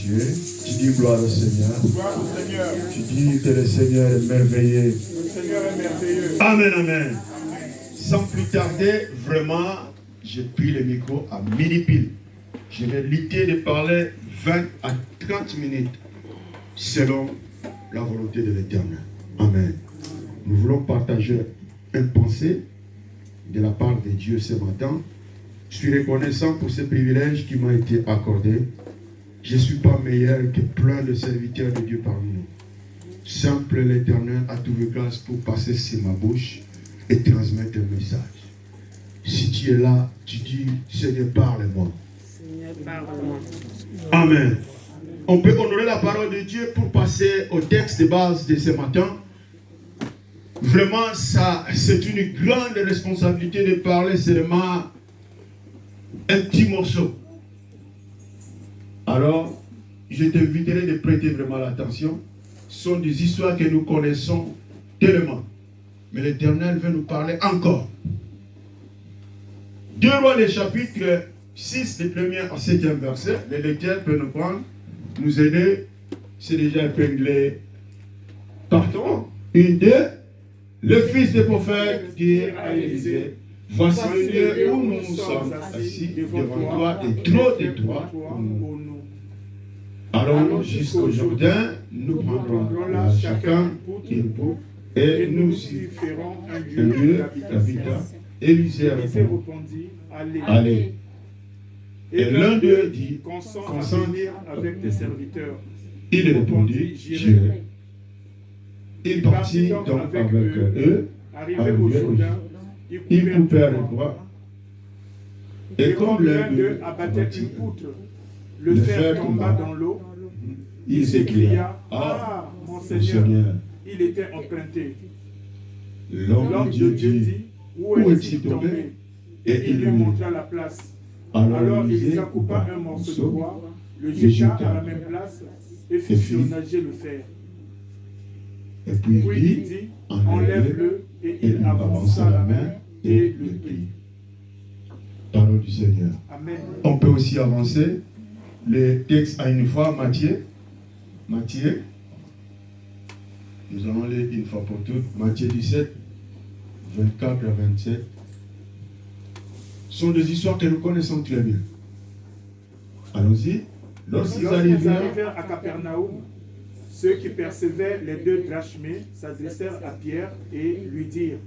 Dieu. Tu dis gloire au Seigneur. Gloire au Seigneur. Tu dis que le Seigneur est merveilleux. Le Seigneur est merveilleux. Amen, amen. Sans plus tarder, vraiment, j'ai pris le micro à midi pile. Je vais lutter de parler 20 à 30 minutes selon la volonté de l'Éternel. Amen. Nous voulons partager une pensée de la part de Dieu ce matin. Je suis reconnaissant pour ce privilège qui m'a été accordé. Je ne suis pas meilleur que plein de serviteurs de Dieu parmi nous. Simple l'Éternel a trouvé grâce pour passer sur ma bouche et transmettre un message. Si tu es là, tu dis, Seigneur, parle-moi. Seigneur, parle-moi. Amen. On peut honorer la parole de Dieu pour passer au texte de base de ce matin. Vraiment, ça, c'est une grande responsabilité de parler seulement un petit morceau. Alors, je t'inviterai de prêter vraiment l'attention. Ce sont des histoires que nous connaissons tellement. Mais l'Éternel veut nous parler encore. 2 Rois, le chapitre 6, le 1er à 7e verset. Le lecteur peut nous prendre, nous aider. C'est déjà épinglé. Partons. 1, 2. Le fils du prophète dit à Élisée, voici le lieu où nous sommes assis devant toi et trop étroit pour nous. Allons jusqu'au Jourdain, nous prendrons là chacun une poutre et nous y ferons un lieu d'habitat. Élisée répondit, allez. Et l'un d'eux dit, consens avec tes serviteurs. Il répondit, j'irai. Il partit donc avec eux, arrivé au Jourdain, ils coupèrent le bois. Et comme l'un d'eux abattait une poutre, le fer tomba dans l'eau. Il s'écria, ah, mon Seigneur, il était emprunté. L'homme de Dieu dit, où est-il tombé? Et il lui montra la place. Alors il coupa un morceau de bois, le jeta à la même place et fit surnager le fer. Et puis il dit, enlève-le, et il avança la main et le prit. Parole du Seigneur. Amen. On peut aussi avancer les textes à une fois, Matthieu. Nous allons lire une fois pour toutes. Matthieu 17, 24 à 27. Ce sont des histoires que nous connaissons très bien. Allons-y. Lorsqu'ils arrivèrent à Capernaum, ceux qui percevaient les 2 drachmés s'adressèrent à Pierre et lui dirent,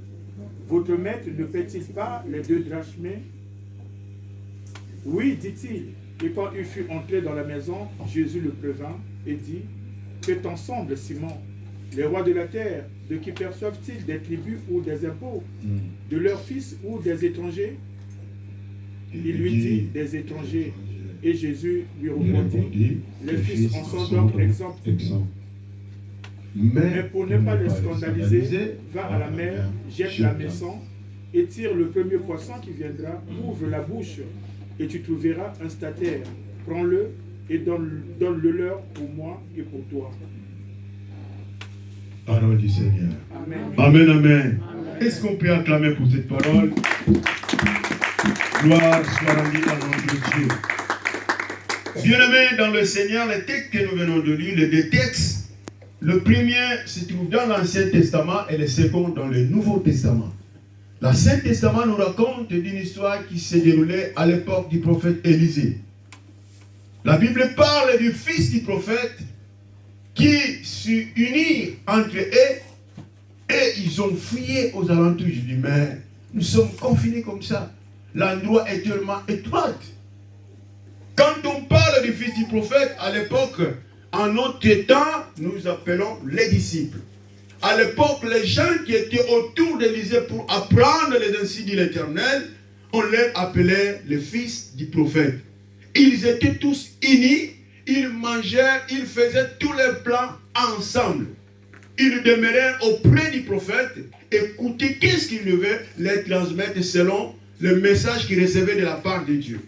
votre maître ne paie-t-il pas les 2 drachmés? Oui, dit-il. Et quand il fut entré dans la maison, Jésus le prévint et dit, que t'en semble, Simon? Les rois de la terre, de qui perçoivent-ils des tribus ou des impôts? De leurs fils ou des étrangers? Il lui dit, des étrangers. Et Jésus lui répondit, les fils en sont donc exempts. Mais pour ne pas les scandaliser, va à la mer, jette la maison, et tire le premier poisson qui viendra, ouvre la bouche, et tu trouveras un stataire. Prends-le et donne-le leur pour moi et pour toi. Parole du Seigneur. Amen. Amen, amen. Est-ce qu'on peut acclamer pour cette parole? Gloire soit rendue à notre Dieu. Bien-aimés dans le Seigneur, les textes que nous venons de lire, les 2 textes, le premier se trouve dans l'Ancien Testament et le second dans le Nouveau Testament. L'Ancien Testament nous raconte d'une histoire qui s'est déroulée à l'époque du prophète Élisée. La Bible parle du fils du prophète qui s'est uni entre eux et ils ont fouillé aux alentours. Je dis, mais nous sommes confinés comme ça. L'endroit est tellement étroit. Quand on parle du fils du prophète, à l'époque, en notre temps, nous appelons les disciples. À l'époque, les gens qui étaient autour d'Élisée pour apprendre les ainsi dit l'Éternel, on les appelait les fils du prophète. Ils étaient tous unis, ils mangeaient, ils faisaient tous les plans ensemble. Ils demeuraient auprès du prophète, écoutaient qu'est-ce qu'il devait les transmettre selon le message qu'ils recevaient de la part de Dieu.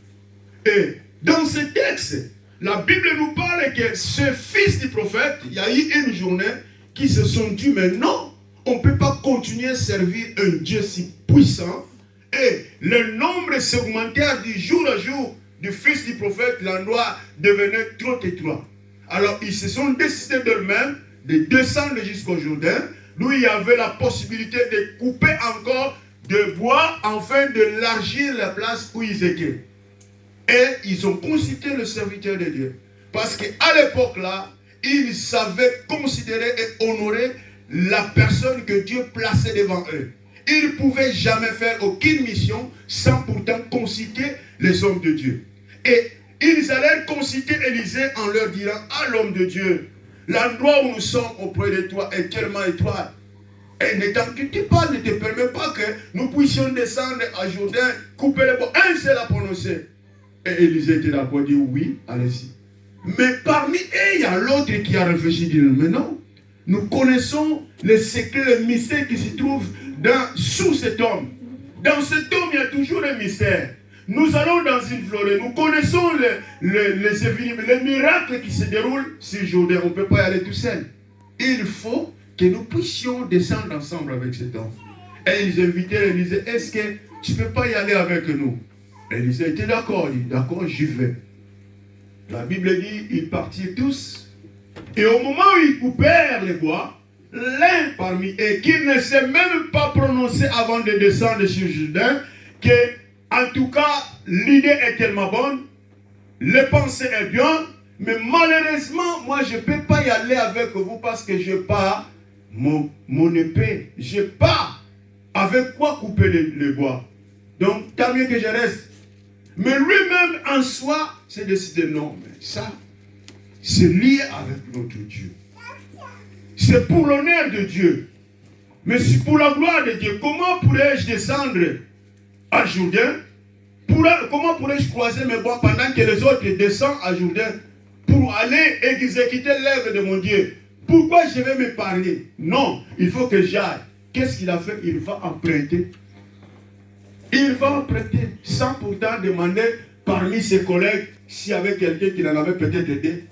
Et dans ce texte, la Bible nous parle que ce fils du prophète, il y a eu une journée qui se sont dit, mais non, on ne peut pas continuer à servir un Dieu si puissant. Et le nombre s'augmentait du jour à jour du fils du prophète, l'endroit devenait trop étroit. Alors, ils se sont décidés d'eux-mêmes de descendre jusqu'au Jourdain, d'où il y avait la possibilité de couper encore de bois afin d'élargir la place où ils étaient. Et ils ont consulté le serviteur de Dieu. Parce qu'à l'époque là, ils savaient considérer et honorer la personne que Dieu plaçait devant eux. Ils ne pouvaient jamais faire aucune mission sans pourtant consulter les hommes de Dieu. Et ils allaient consulter Élisée en leur disant: ah, l'homme de Dieu, l'endroit où nous sommes auprès de toi est tellement étroit. Et ne t'inquiète pas, ne te permet pas que nous puissions descendre à Jourdain, couper les bois. Un seul a prononcé. Et Élisée était d'accord, dit: oui, allez-y. Mais parmi eux, il y a l'autre qui a réfléchi, dit: mais non, nous connaissons les secrets, les mystères qui se trouvent sous cet homme. Dans cet homme, il y a toujours un mystère. Nous allons dans une forêt, nous connaissons les miracles qui se déroulent sur Jourdain. On ne peut pas y aller tout seul. Il faut que nous puissions descendre ensemble avec cet homme. Et ils invitaient Élisée: est-ce que tu ne peux pas y aller avec nous? Élisée était d'accord, il dit: d'accord, j'y vais. La Bible dit: ils partirent tous. Et au moment où ils coupèrent les bois, l'un parmi eux, qui ne s'est même pas prononcé avant de descendre sur Jourdain, que, en tout cas, l'idée est tellement bonne, les pensées est bien, mais malheureusement, moi, je ne peux pas y aller avec vous parce que je n'ai pas mon épée. Je n'ai pas avec quoi couper les bois. Donc, tant mieux que je reste. Mais lui-même, en soi, s'est décidé: non, mais ça, c'est lié avec notre Dieu. C'est pour l'honneur de Dieu. Mais c'est pour la gloire de Dieu. Comment pourrais-je descendre à Jourdain? Comment pourrais-je croiser mes bois pendant que les autres descendent à Jourdain pour aller exécuter l'œuvre de mon Dieu? Pourquoi je vais m'épargner? Non, il faut que j'aille. Qu'est-ce qu'il a fait? Il va emprunter. Il va emprunter sans pourtant demander parmi ses collègues s'il y avait quelqu'un qui l'en avait peut-être aidé.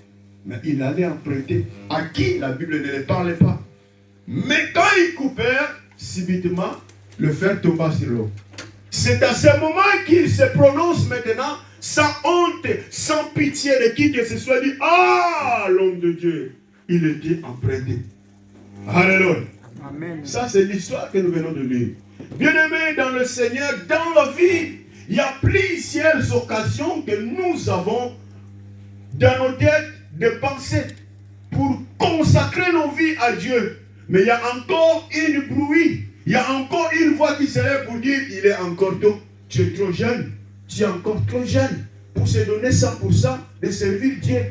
Mais il allait emprunter. À qui la Bible ne les parlait pas. Mais quand ils coupèrent, subitement, le fer tomba sur l'eau. C'est à ce moment qu'il se prononce maintenant, sans honte, sans pitié de qui que ce soit, dit: ah, l'homme de Dieu, il était emprunté. Alléluia. Amen. Ça, c'est l'histoire que nous venons de lire. Bien-aimés dans le Seigneur, dans la vie, il y a plusieurs occasions que nous avons dans nos têtes de penser pour consacrer nos vies à Dieu. Mais il y a encore une bruit, il y a encore une voix qui se lève pour dire: il est encore tôt, tu es trop jeune, tu es encore trop jeune pour se donner 100% de servir Dieu.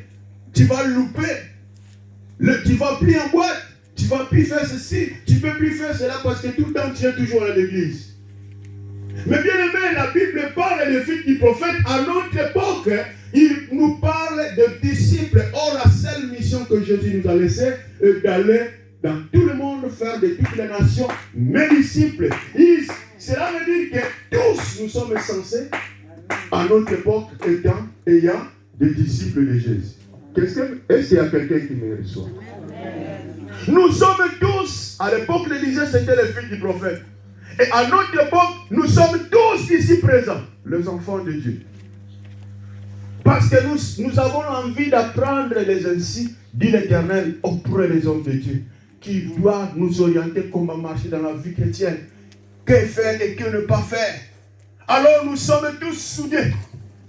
Tu vas louper, tu ne vas plus en boîte. Tu ne vas plus faire ceci, tu ne peux plus faire cela parce que tout le temps tu es toujours à l'église. Mais bien aimé, la Bible parle des fils du prophète. À notre époque, il nous parle de disciples. Or, la seule mission que Jésus nous a laissée est d'aller dans tout le monde, faire de toutes les nations mes disciples. Cela veut dire que tous nous sommes censés, à notre époque, ayant des disciples de Jésus. Est-ce qu'il y a quelqu'un qui me reçoit? Nous sommes tous, à l'époque l'Élysée, c'était les fils du prophète. Et à notre époque, nous sommes tous ici présents, les enfants de Dieu. Parce que nous avons envie d'apprendre les ainsi, dit l'Éternel, auprès des hommes de Dieu, qui doivent nous orienter comment marcher dans la vie chrétienne. Que faire et que ne pas faire. Alors nous sommes tous soudés.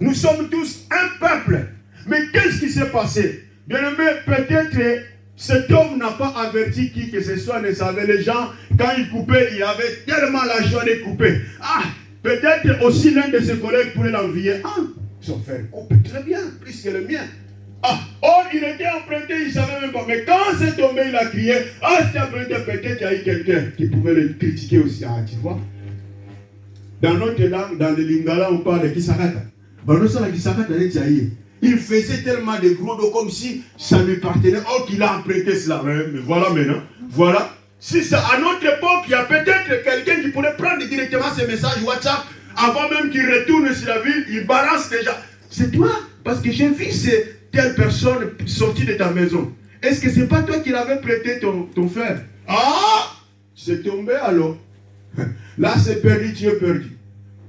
Nous sommes tous un peuple. Mais qu'est-ce qui s'est passé? Bien-aimé, peut-être cet homme n'a pas averti qui que ce soit, ne savait. Les gens, quand il coupait, il avait tellement la joie de couper. Ah, peut-être aussi l'un de ses collègues pourrait l'envier. Ah, son frère coupe très bien, plus que le mien. Ah, or il était emprunté, il ne savait même pas. Mais quand c'est tombé, il a crié: ah, c'est emprunté, peut-être qu'il y a eu quelqu'un qui pouvait le critiquer aussi. Ah, tu vois. Dans notre langue, dans le lingala, on parle de Kisarata. Il faisait tellement de gros dos comme si ça lui appartenait. Oh, qu'il a emprunté cela. Mais voilà maintenant. Voilà. Si ça, à notre époque, il y a peut-être quelqu'un qui pourrait prendre directement ces messages WhatsApp avant même qu'il retourne sur la ville. Il balance déjà. C'est toi. Parce que j'ai vu telle personne sortie de ta maison. Est-ce que c'est pas toi qui l'avais prêté ton frère? Ah! C'est tombé alors. Là, c'est perdu, tu es perdu.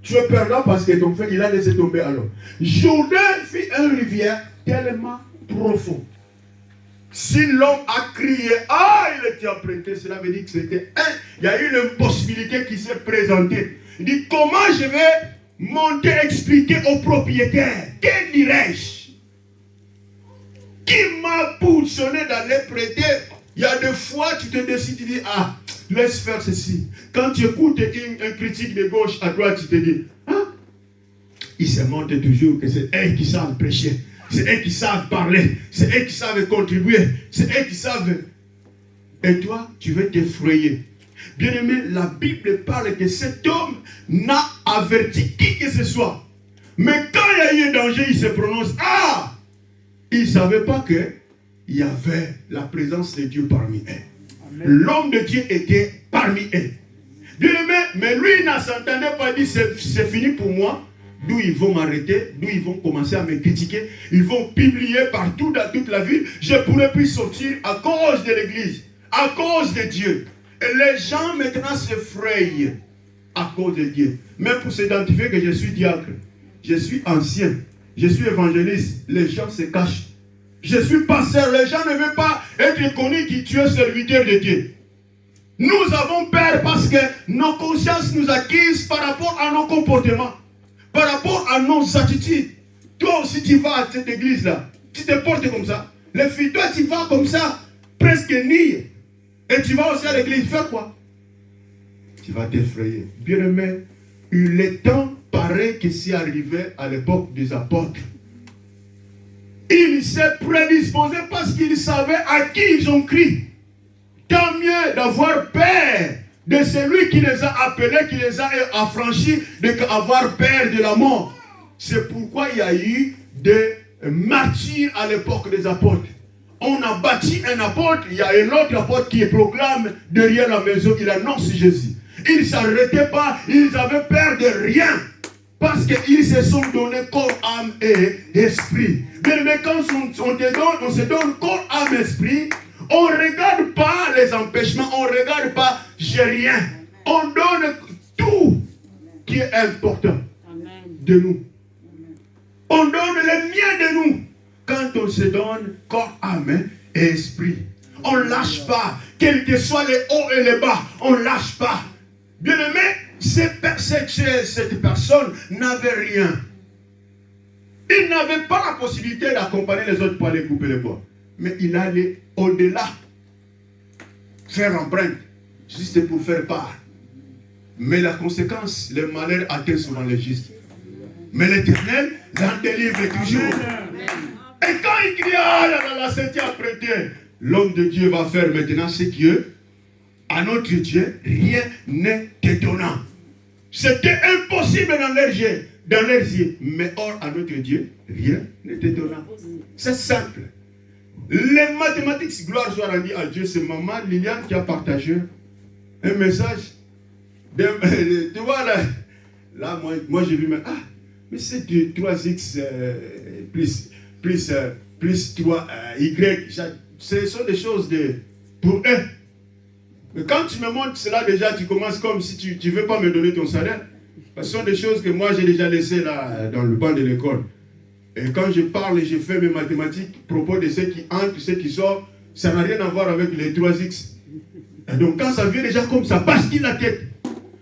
Tu es perdant parce que ton frère, il a laissé tomber alors. Jourdain fit une rivière tellement profonde. Si l'homme a crié, ah, il était apprêté, cela veut dire que c'était il y a eu une possibilité qui s'est présentée. Il dit, comment je vais monter expliquer au propriétaire? Que dirais-je? Qui m'a positionné d'aller prêter? Il y a des fois, tu te décides, tu dis, ah, laisse faire ceci. Quand tu écoutes une critique de gauche à droite, tu te dis, ah, ils se montrent toujours que c'est eux qui savent prêcher. C'est eux qui savent parler. C'est eux qui savent contribuer. C'est eux qui savent. Et toi, tu veux t'effrayer. Bien aimé, la Bible parle que cet homme n'a averti qui que ce soit. Mais quand il y a eu un danger, il se prononce. Ah! Il ne savait pas qu'il y avait la présence de Dieu parmi eux. L'homme de Dieu était parmi eux. Bien aimé, mais lui, il ne s'entendait pas dire c'est fini pour moi. D'où ils vont m'arrêter, d'où ils vont commencer à me critiquer. Ils vont publier partout dans toute la ville. Je ne pourrai plus sortir à cause de l'église, à cause de Dieu. Et les gens maintenant s'effrayent à cause de Dieu. Même pour s'identifier que je suis diacre, je suis ancien, je suis évangéliste, les gens se cachent. Je suis pasteur, les gens ne veulent pas être connus que tu es serviteur de Dieu. Nous avons peur parce que nos consciences nous accusent par rapport à nos comportements. Par rapport à nos attitudes. Toi aussi tu vas à cette église-là. Tu te portes comme ça. Les filles, toi tu vas comme ça. Presque nier. Et tu vas aussi à l'église faire quoi? Tu vas t'effrayer. Bien aimé, il est temps pareil que c'est arrivé à l'époque des apôtres. Ils s'est prédisposé parce qu'ils savaient à qui ils ont crié. Tant mieux d'avoir peur de celui qui les a appelés, qui les a affranchis, d'avoir peur de la mort. C'est pourquoi il y a eu des martyrs à l'époque des apôtres. On a bâti un apôtre, il y a un autre apôtre qui proclame derrière la maison, il annonce Jésus. Ils ne s'arrêtaient pas, ils avaient peur de rien. Parce qu'ils se sont donnés corps, âme et esprit. Mais quand on se donne corps, âme, esprit, on ne regarde pas les empêchements, on ne regarde pas j'ai rien. On donne tout qui est important de nous. On donne le mien de nous. Quand on se donne corps, âme et esprit, on ne lâche pas. Quels que soient les hauts et les bas, on ne lâche pas. Bien aimé, cette personne n'avait rien. Il n'avait pas la possibilité d'accompagner les autres pour aller couper les bois. Mais il allait au-delà. Faire empreinte. Juste pour faire part. Mais la conséquence, le malheur atteint souvent les justes. Mais l'Éternel l'en délivre toujours. Et quand il crie, ah là là, c'était apprêté, l'homme de Dieu va faire maintenant ce Dieu. À notre Dieu, rien n'est étonnant. C'était impossible dans leurs yeux. Mais or, à notre Dieu, rien n'est étonnant. C'est simple. Les mathématiques, gloire soit rendue à Dieu, c'est maman Liliane qui a partagé un message. Tu vois là moi j'ai vu, mais c'est du 3x plus 3y. Ce sont des choses pour eux. Mais quand tu me montres cela déjà, tu commences comme si tu ne veux pas me donner ton salaire. Ce sont des choses que moi j'ai déjà laissées là dans le banc de l'école. Et quand je parle et je fais mes mathématiques, à propos de ceux qui entrent, ceux qui sortent, ça n'a rien à voir avec les 3x. Et donc quand ça vient déjà comme ça, bascule la tête.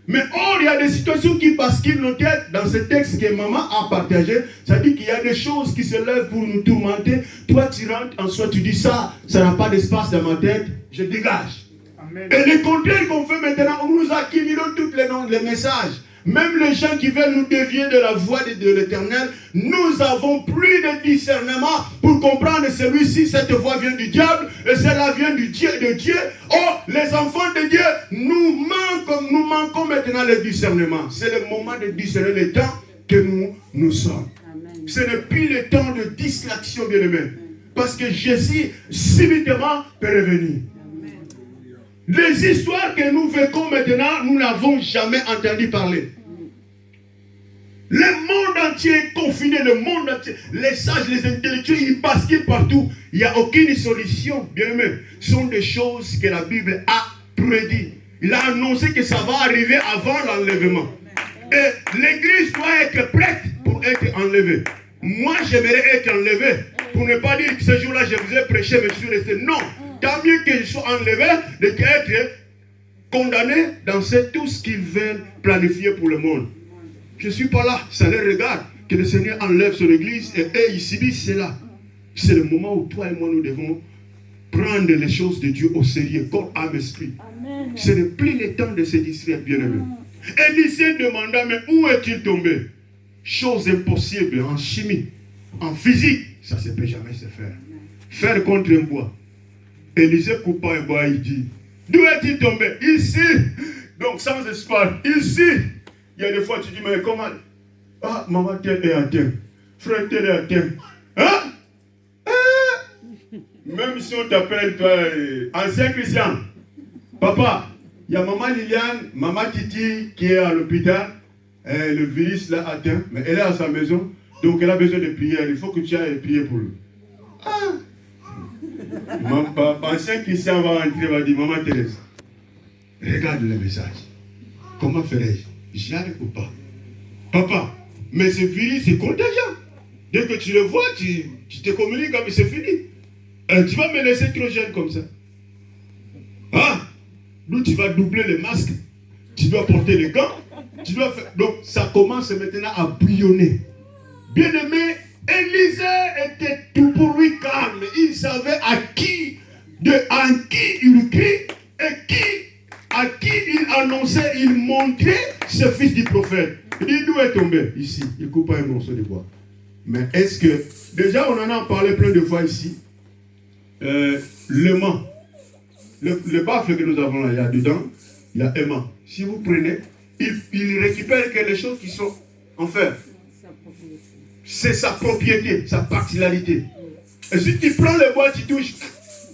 Mais or, il y a des situations qui basculent nos têtes. Dans ce texte que maman a partagé, ça dit qu'il y a des choses qui se lèvent pour nous tourmenter. Toi, tu rentres, en soi, tu dis ça n'a pas d'espace dans ma tête, je dégage. Amen. Et le contraire qu'on fait maintenant, nous accumulons tous les messages. Même les gens qui veulent nous dévier de la voie de l'Éternel, nous avons plus de discernement pour comprendre celui-ci, cette voie vient du diable, et celle-là vient de Dieu. Oh, les enfants de Dieu, nous manquons maintenant le discernement. C'est le moment de discerner le temps que nous sommes. Amen. Ce n'est plus le temps de distraction, bien-aimé. Parce que Jésus, subitement, peut revenir. Amen. Les histoires que nous vécons maintenant, nous n'avons jamais entendu parler. Le monde entier est confiné, le monde entier, les sages, les intellectuels, ils basculent partout. Il n'y a aucune solution, bien aimé. Ce sont des choses que la Bible a prédit. Il a annoncé que ça va arriver avant l'enlèvement. Et l'église doit être prête pour être enlevée. Moi, j'aimerais être enlevé. pour ne pas dire que ce jour-là, je vous ai prêché, mais je suis resté. Non. Tant mieux que je sois enlevé de être condamné dans tout ce qu'ils veulent planifier pour le monde. Je ne suis pas là. Ça les regarde. Que le Seigneur enlève son église et eux, ils subissent cela. C'est le moment où toi et moi, nous devons prendre les choses de Dieu au sérieux, corps, âme, esprit. Amen. Ce n'est plus le temps de se distraire, bien-aimé. Élisée demanda, mais où est-il tombé? Chose impossible en chimie, en physique, ça ne peut jamais se faire. Faire contre un bois. Élisée coupa un bois, il dit, d'où est-il tombé? Ici. Donc sans espoir, ici. Il y a des fois, tu dis, mais comment? Ah, maman, tel est atteint. Frère, tel est atteint. Hein? Même si on t'appelle, toi, ancien Christian, papa, il y a maman Liliane, maman Titi qui est à l'hôpital, le virus l'a atteint, mais elle est à sa maison, donc elle a besoin de prière, il faut que tu ailles prier pour lui. Ah! Mon papa, ancien Christian va entrer, va dire, maman Thérèse, regarde le message. Comment ferais-je? J'y arrive ou pas? Papa, mais ce virus est contagieux. Dès que tu le vois, tu te communiques comme c'est fini. Tu vas me laisser trop jeune comme ça. Hein? Nous, tu vas doubler les masques. Tu dois porter les gants. Tu dois faire... Donc, ça commence maintenant à bouillonner. Bien-aimé, Élisée était tout pour lui calme. Il savait à qui il crie et à qui il annonçait, il montrait ce fils du prophète. Il dit, d'où est tombé? Ici. Il coupe un morceau de bois. Mais est-ce que... Déjà, on en a parlé plein de fois ici. Le mât. Le baffle que nous avons là, il y a dedans, il y a un mât. Si vous prenez, il récupère que les choses qui sont en fer. C'est sa propriété, sa particularité. Et si tu prends le bois, tu touches,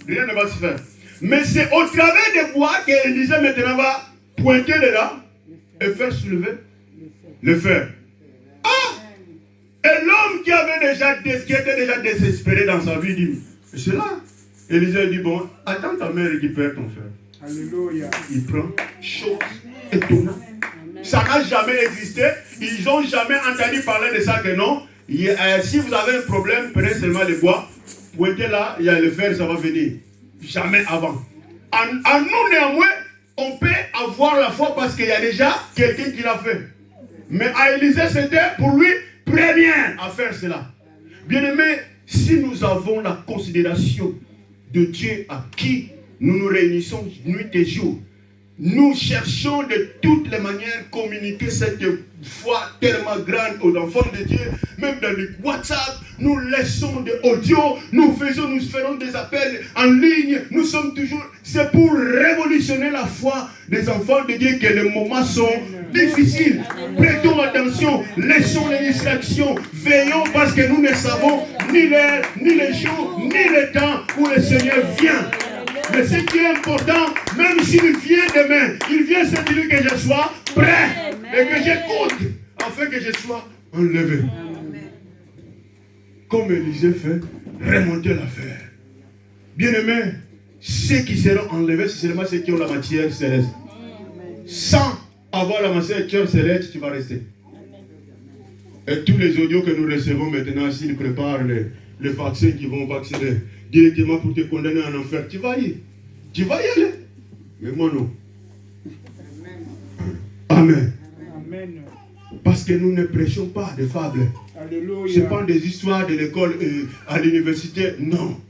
rien ne va se faire. Mais c'est au travers des bois qu'Élisée maintenant va pointer dedans et faire soulever le fer. Ah! Et l'homme qui était déjà désespéré dans sa vie dit, c'est là. Élisée dit, bon, attends ta mère récupère ton fer. Alléluia. Il prend chose étonnante. Ça n'a jamais existé. Ils n'ont jamais entendu parler de ça que non. Si vous avez un problème, prenez seulement le bois. Pointez là, il y a le fer, ça va venir. Jamais avant. En nous, néanmoins, on peut avoir la foi parce qu'il y a déjà quelqu'un qui l'a fait. Mais à Élisée, c'était pour lui première à faire cela. Bien-aimé, si nous avons la considération de Dieu à qui nous nous réunissons nuit et jour, nous cherchons de toutes les manières communiquer cette foi tellement grande aux enfants de Dieu, même dans le WhatsApp, nous laissons des audios, nous ferons des appels en ligne, nous sommes toujours, c'est pour révolutionner la foi des enfants de Dieu que les moments sont difficiles. Prêtons attention, laissons les distractions, veillons parce que nous ne savons ni l'heure, ni les jours, ni le temps où le Seigneur vient. Mais ce qui est important, même s'il vient demain, il vient se dire que je sois prêt et que j'écoute afin que je sois enlevé. Comme Élisée fait, remonter l'affaire. Bien-aimés, ceux qui seront enlevés, c'est seulement ceux qui ont la matière céleste. Sans avoir la matière céleste, tu vas rester. Et tous les audios que nous recevons maintenant, s'ils préparent les vaccins qui vont vacciner directement pour te condamner en enfer, tu vas y aller. Mais moi non. Amen. Amen. Parce que nous ne prêchons pas de fables. Alléluia. Ce ne sont pas des histoires de l'école à l'université. Non.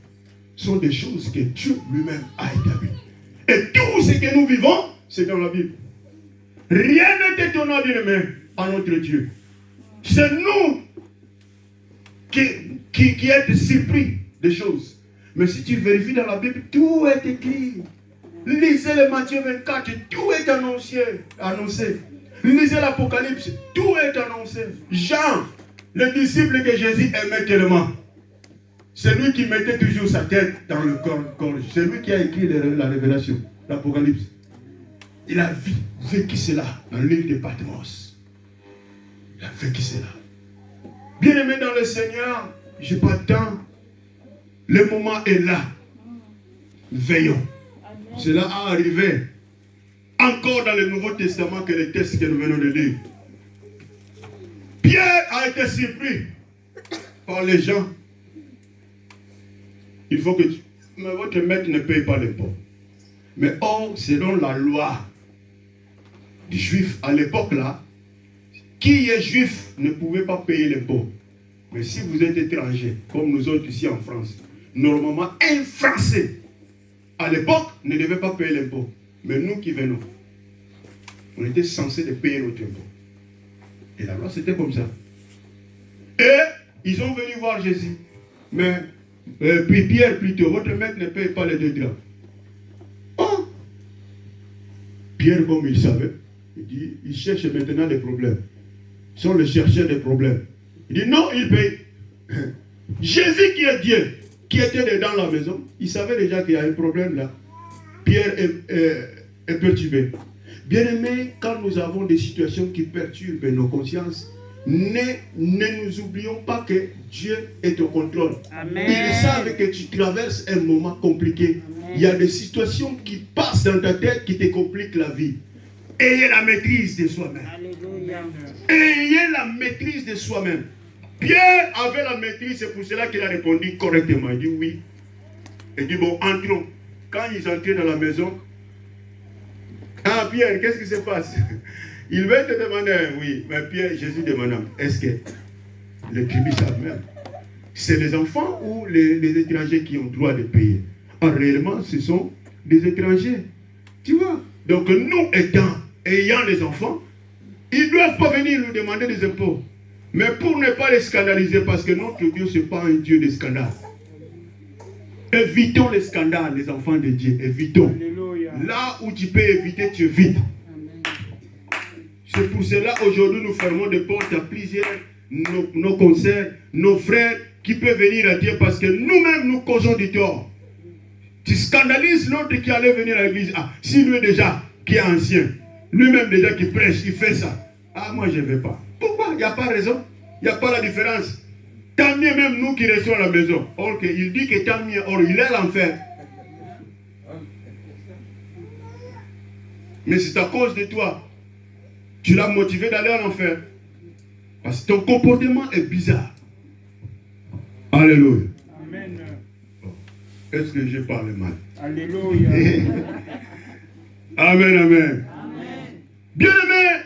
Ce sont des choses que Dieu lui-même a établies. Et tout ce que nous vivons, c'est dans la Bible. Rien n'est étonnant, bien-aimé, à notre Dieu. C'est nous qui êtes surpris des choses. Mais si tu vérifies dans la Bible, tout est écrit. Lisez le Matthieu 24, tout est annoncé. Lisez l'Apocalypse, tout est annoncé. Jean, le disciple que Jésus aimait tellement, c'est lui qui mettait toujours sa tête dans le corps. C'est lui qui a écrit la révélation, l'Apocalypse. Il a vécu cela dans l'île de Patmos. Il a vécu cela. Bien-aimé dans le Seigneur, je n'ai pas de temps. Le moment est là. Veillons. Cela a arrivé encore dans le Nouveau Testament que les textes que nous venons de lire. Pierre a été surpris par les gens il faut que mais votre maître ne paye pas l'impôt. Mais or, selon la loi des Juifs à l'époque là, qui est juif ne pouvait pas payer l'impôt. Mais si vous êtes étranger, comme nous autres ici en France, normalement un Français à l'époque ne devait pas payer l'impôt. Mais nous qui venons, on était censés de payer notre impôt. Et la loi c'était comme ça. Et ils sont venus voir Jésus. Mais puis Pierre plutôt, votre maître ne paye pas les 2 drachmes. Oh! Pierre, comme il savait, il dit, il cherche maintenant des problèmes. Ils sont les chercheurs des problèmes. Il dit non, il paye. Jésus qui est Dieu, qui était dans la maison, il savait déjà qu'il y a un problème là. Pierre est perturbé. Bien-aimés, quand nous avons des situations qui perturbent nos consciences, ne nous oublions pas que Dieu est au contrôle. Amen. Ils savent que tu traverses un moment compliqué. Amen. Il y a des situations qui passent dans ta tête qui te compliquent la vie. Ayez la maîtrise de soi-même. Alléluia. Ayez la maîtrise de soi-même. Pierre avait la maîtrise, c'est pour cela qu'il a répondu correctement. Il dit oui. Il dit bon, entrons. Quand ils entraient dans la maison, ah Pierre, qu'est-ce qui se passe? Il veut te demander, oui, mais Pierre, Jésus demande, est-ce que les tribus savent même? C'est les enfants ou les étrangers qui ont droit de payer? Réellement, ce sont des étrangers. Tu vois? Donc nous ayant les enfants, ils ne doivent pas venir nous demander des impôts. Mais pour ne pas les scandaliser, parce que notre Dieu, ce n'est pas un Dieu de scandale. Évitons les scandales, les enfants de Dieu. Évitons. Alléluia. Là où tu peux éviter, tu évites. C'est pour cela aujourd'hui nous fermons des portes à plusieurs nos concerts, nos frères qui peuvent venir à Dieu parce que nous-mêmes nous causons du tort. Tu scandalises l'autre qui allait venir à l'église. Ah, si lui déjà qui est ancien, lui-même déjà qui prêche, il fait ça. Ah, moi je ne vais pas. Pourquoi? Il n'y a pas raison. Il n'y a pas la différence. Tant mieux même nous qui restons à la maison. Or il dit que tant mieux, or il est l'enfer. Mais c'est à cause de toi. Tu l'as motivé d'aller en enfer. Parce que ton comportement est bizarre. Alléluia. Amen. Est-ce que je parle mal? Alléluia. Amen, amen. Bien aimé,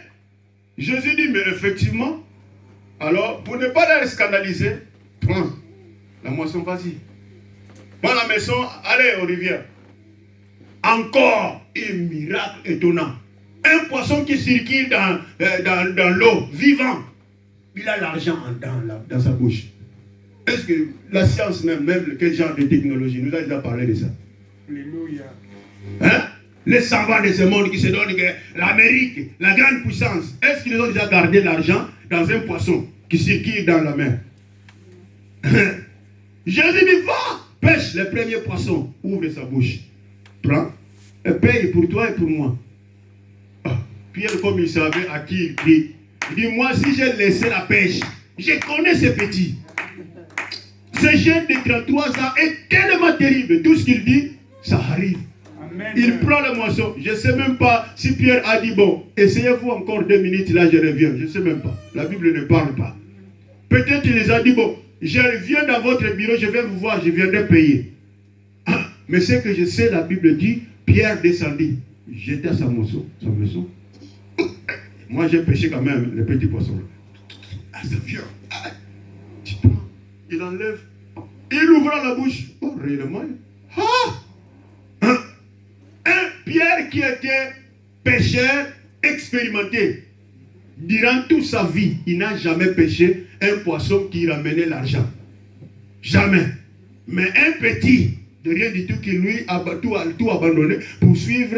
Jésus dit, mais effectivement, alors, pour ne pas les scandaliser, prends la moisson, vas-y. Prends la maison, allez aux rivières. Encore un miracle étonnant. Un poisson qui circule dans l'eau, vivant. Il a l'argent dans sa bouche. Est-ce que la science même quel genre de technologie nous a déjà parlé de ça? Alléluia. Hein? Les savants de ce monde qui se donnent que l'Amérique, la grande puissance, est-ce qu'ils ont déjà gardé l'argent dans un poisson qui circule dans la mer? Jésus dit, va, pêche les premiers poissons, ouvre sa bouche, prends, et paye pour toi et pour moi. Pierre, comme il savait à qui il dit, moi si j'ai laissé la pêche, je connais ces petits. Ce jeune de 33 ans est tellement terrible. Tout ce qu'il dit, ça arrive. Amen. Il prend le moisson. Je ne sais même pas si Pierre a dit, bon, essayez-vous encore 2 minutes, là je reviens. Je ne sais même pas. La Bible ne parle pas. Peut-être il les a dit, bon, je reviens dans votre bureau, je vais vous voir, je viendrai payer. Ah, mais ce que je sais, la Bible dit, Pierre descendit. J'étais à sa moisson. Moi j'ai pêché quand même les petits poissons. Ah, ça vient. Ah, tu prends. Il enlève. Il ouvre la bouche. Oh, réellement. Ah! Un Pierre qui était pêcheur expérimenté. Durant toute sa vie, il n'a jamais pêché un poisson qui ramenait l'argent. Jamais. Mais un petit, de rien du tout, qui lui a tout abandonné pour suivre.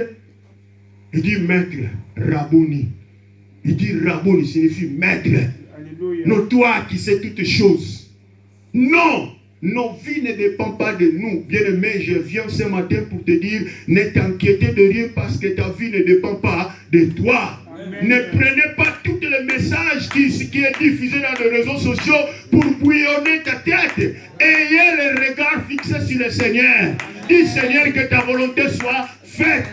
Il dit maître, Rabouni. Il dit Rabouni signifie maître. Alléluia. Non, toi qui sais toutes choses. Non, nos vies ne dépendent pas de nous. Bien-aimé, je viens ce matin pour te dire, ne t'inquiétez de rien parce que ta vie ne dépend pas de toi. Amen. Ne prenez pas tous les messages qui est diffusé dans les réseaux sociaux pour bouillonner ta tête. Ayez le regard fixé sur le Seigneur. Dis Seigneur que ta volonté soit faite.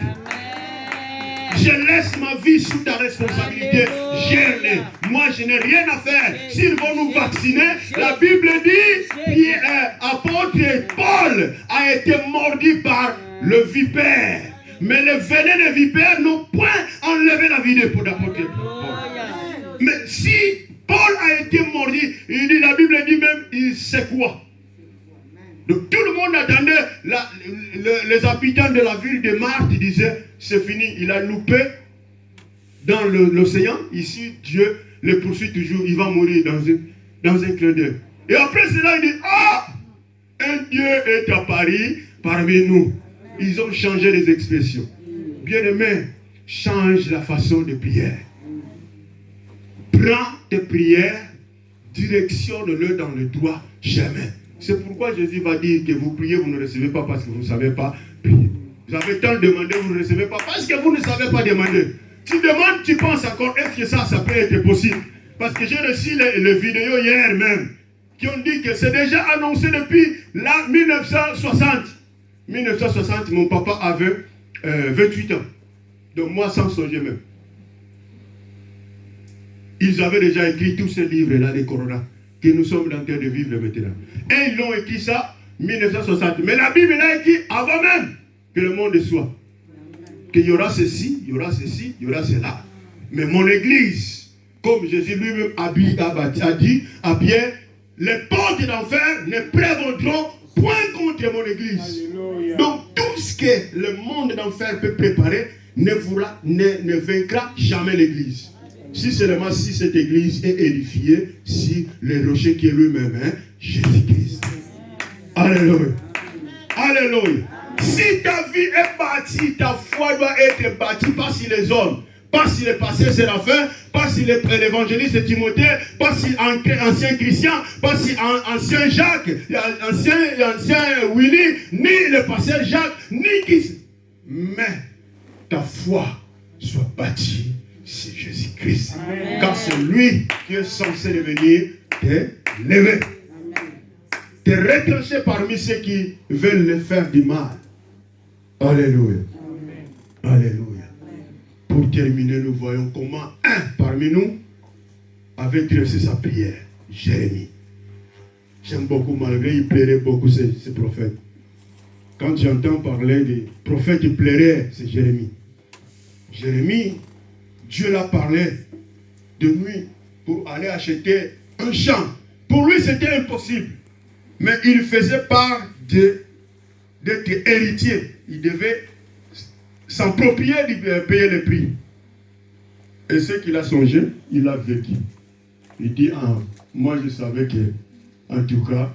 Je laisse ma vie sous ta responsabilité. Gère-les. Moi, je n'ai rien à faire. S'ils vont nous vacciner, la Bible dit, apôtre Paul a été mordu par le vipère. Mais le venin de vipère n'ont point enlevé la vie de l'apôtre Paul. Mais si Paul a été mordu, il dit, la Bible dit même, il sait quoi. Donc tout le monde attendait, les habitants de la ville de Marthe disaient, c'est fini, il a loupé dans l'océan. Ici, Dieu le poursuit toujours, il va mourir dans un clin d'œil. Et après cela, il dit, un Dieu est apparu parmi nous. Ils ont changé les expressions. Bien-aimé, change la façon de prière. Prends tes prières, directionne-le dans le droit chemin. C'est pourquoi Jésus va dire que vous priez, vous ne recevez pas parce que vous ne savez pas prier. Vous avez tant demandé, vous ne recevez pas parce que vous ne savez pas demander. Tu demandes, tu penses encore, est-ce que ça peut être possible? Parce que j'ai reçu les vidéos hier même, qui ont dit que c'est déjà annoncé depuis 1960. 1960, mon papa avait 28 ans. Donc moi, sans songer même. Ils avaient déjà écrit tous ces livres-là, les Corona, que nous sommes en train de vivre maintenant. Et ils l'ont écrit ça, 1960. Mais la Bible l'a écrit avant même que le monde soit. Qu'il y aura ceci, il y aura ceci, il y aura cela. Mais mon église, comme Jésus lui-même a dit à Pierre, les portes d'enfer ne prévaudront point contre mon église. Alléluia. Donc tout ce que le monde d'enfer peut préparer ne vaincra jamais l'église. Si seulement si cette église est édifiée, si le rocher qui est lui-même, Jésus-Christ. Alléluia. Alléluia. Si ta vie est bâtie, ta foi doit être bâtie pas sur les hommes, pas sur les pasteurs Séraphin, pas sur l'évangéliste Timothée, pas sur ancien Christian, pas sur ancien Jacques, ancien Willy, ni le pasteur Jacques, ni qui. Mais ta foi soit bâtie sur Jésus-Christ. Car c'est lui qui est censé devenir t'élever. Te retrancher parmi ceux qui veulent le faire du mal. Alléluia. Alléluia. Pour terminer, nous voyons comment un parmi nous avait dressé sa prière. Jérémie. J'aime beaucoup, malgré il plairait beaucoup ces prophètes. Quand j'entends parler des prophètes qui plairaient, c'est Jérémie. Jérémie, Dieu l'a parlé de nuit pour aller acheter un champ. Pour lui, c'était impossible. Mais il faisait part d'être héritier. Il devait s'approprier de payer le prix. Et ce qu'il a songé, il a vécu. Il dit, moi je savais que, en tout cas,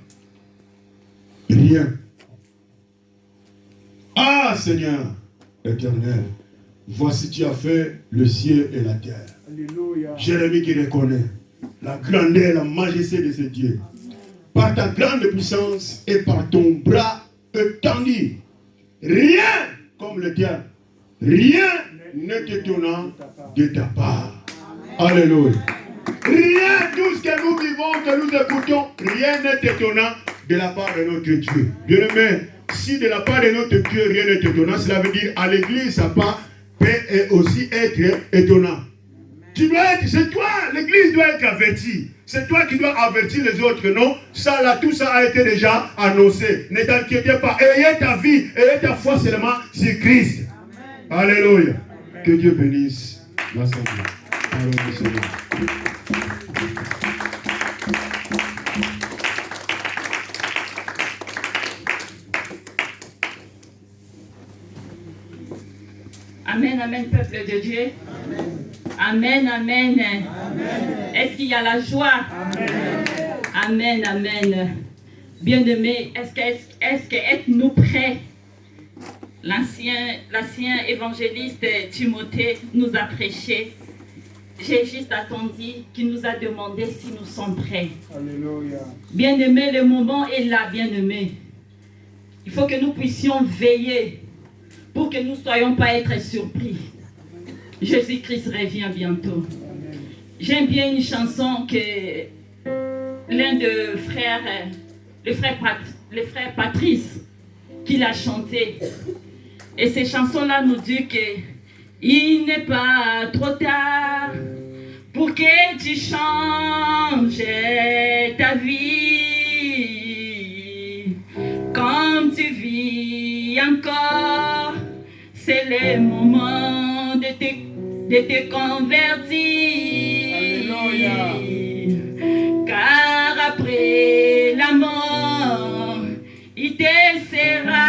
rien. Ah Seigneur éternel, voici tu as fait le ciel et la terre. Alléluia. Jérémie qui reconnaît la grandeur, la majesté de ce Dieu. Par ta grande puissance et par ton bras étendu, rien comme le tien, rien n'est étonnant de ta part. Alléluia. Rien, tout ce que nous vivons, que nous écoutons, rien n'est étonnant de la part de notre Dieu. Bien-aimé, si de la part de notre Dieu rien n'est étonnant, cela veut dire à l'église, ça peut aussi être étonnant. Tu dois être, c'est toi, l'église doit être avertie. C'est toi qui dois avertir les autres, non? Ça là, tout ça a été déjà annoncé. Ne t'inquiétez pas. Ayez ta vie, ayez ta foi seulement sur Christ. Amen. Alléluia. Amen. Que Dieu bénisse l'assemblée. Parole du Seigneur. Amen, amen, peuple de Dieu. Amen, amen. Amen. Est-ce qu'il y a la joie? Amen, amen. Bien-aimés, est-ce que êtes-nous prêts? L'ancien évangéliste Timothée nous a prêché. J'ai juste attendu qu'il nous a demandé si nous sommes prêts. Alléluia. Bien-aimés, le moment est là, bien-aimés. Il faut que nous puissions veiller pour que nous ne soyons pas être surpris. Jésus-Christ revient bientôt. J'aime bien une chanson que l'un de le frère Patrice, qui l'a chantée. Et ces chansons-là nous disent qu'il il n'est pas trop tard pour que tu changes ta vie. Comme tu vis encore, c'est le moment de te convertir. Alléluia. Car après la mort, il te sera